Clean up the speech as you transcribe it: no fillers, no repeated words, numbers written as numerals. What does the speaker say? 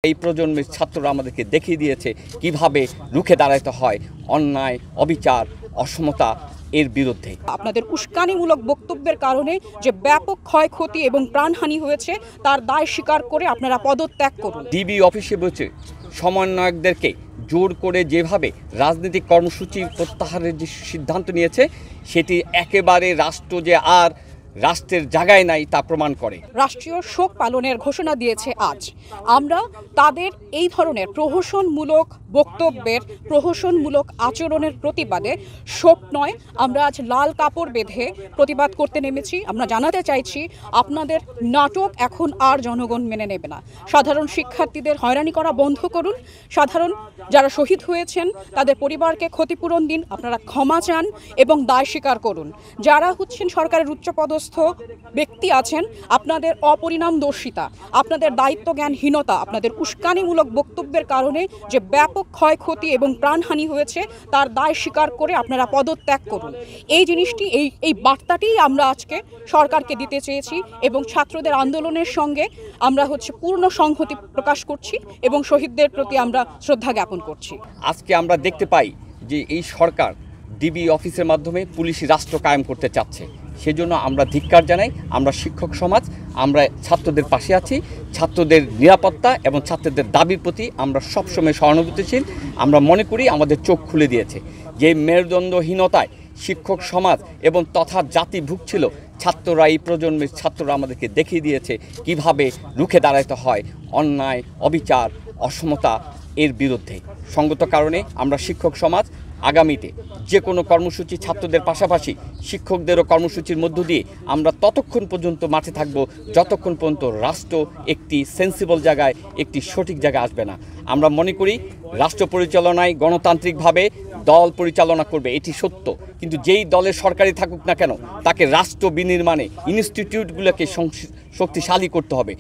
এই প্রজন্মের ছাত্ররা আমাদেরকে দেখিয়ে দিয়েছে কিভাবে রুখে দাঁড়াতে হয় অন্যায়, অবিচার, অসমতা এর বিরুদ্ধে। আপনাদের উস্কানিমূলক বক্তব্যের কারণে যে ব্যাপক ক্ষয়ক্ষতি এবং প্রাণহানি হয়েছে তার দায় স্বীকার করে আপনারা পদত্যাগ করুন। ডিবি অফিসে বসে সমন্বয়কদেরকে জোর করে যেভাবে রাজনৈতিক কর্মসূচি প্রত্যাহারের যে সিদ্ধান্ত নিয়েছে সেটি একেবারে রাষ্ট্র যে আর রাষ্ট্রের জায়গায় নাই তা প্রমাণ করে। রাষ্ট্রীয় শোক পালনের ঘোষণা দিয়েছে আজ। আমরা তাদের এই ধরনের প্রহসনমূলক বক্তব্যের, প্রহসনমূলক আচরণের প্রতিবাদে শোক নয়, আমরা আজ লাল কাপড় বেঁধে প্রতিবাদ করতে নেমেছি। আমরা জানাতে চাইছি আপনাদের নাটক এখন আর জনগণ মেনে নেবে না। সাধারণ শিক্ষার্থীদের হয়রানি করা বন্ধ করুন। সাধারণ যারা শহীদ হয়েছেন তাদের পরিবারকে ক্ষতিপূরণ দিন। আপনারা ক্ষমা চান এবং দায় স্বীকার করুন। যারা হচ্ছেন সরকারের উচ্চপদস্থ ব্যক্তি আছেন, আপনাদের অপরিণামদর্শিতা, আপনাদের দায়িত্বজ্ঞানহীনতা, আপনাদের উস্কানিমূলক বক্তব্যের কারণে যে ব্যাপক ক্ষয়ক্ষতি এবং প্রাণহানি হয়েছে তার দায় স্বীকার করে আপনারা পদত্যাগ করুন। এই জিনিসটি এই বার্তাটি আমরা আজকে সরকারকে দিতে চেয়েছি এবং ছাত্রদের আন্দোলনের সঙ্গে আমরা পূর্ণ সংহতি প্রকাশ করছি এবং শহীদদের প্রতি আমরা শ্রদ্ধা জ্ঞাপন করছি। আজকে আমরা দেখতে পাই যে এই সরকার ডিবি অফিসের মাধ্যমে পুলিশি রাষ্ট্র কায়েম করতে চাচ্ছে। সেজন্য আমরা ধিক্কার জানাই। আমরা শিক্ষক সমাজ, আমরা ছাত্রদের পাশে আছি। ছাত্রদের নিরাপত্তা এবং ছাত্রদের দাবির প্রতি আমরা সবসময় সহানুভূতিশীল। আমরা মনে করি আমাদের চোখ খুলে দিয়েছে যে মেরুদণ্ডহীনতায় শিক্ষক সমাজ এবং তথা জাতি ভুগছিল, ছাত্ররা এই প্রজন্মের ছাত্ররা আমাদেরকে দেখিয়ে দিয়েছে কিভাবে রুখে দাঁড়াতে হয় অন্যায়, অবিচার, অসমতা এর বিরুদ্ধে। সঙ্গত কারণে আমরা শিক্ষক সমাজ আগামীতে যে কোনো কর্মসূচি ছাত্রদের পাশাপাশি শিক্ষকদেরও কর্মসূচির মধ্য দিয়ে আমরা ততক্ষণ পর্যন্ত মাঠে থাকব যতক্ষণ পর্যন্ত রাষ্ট্র একটি সেন্সিবল জায়গায়, একটি সঠিক জায়গায় আসবে না। আমরা মনে করি রাষ্ট্র পরিচালনায় গণতান্ত্রিকভাবে দল পরিচালনা করবে, এটি সত্য, কিন্তু যেই দলের সরকারি থাকুক না কেন তাকে রাষ্ট্র বিনির্মাণে ইনস্টিটিউটগুলোকে শক্তিশালী করতে হবে।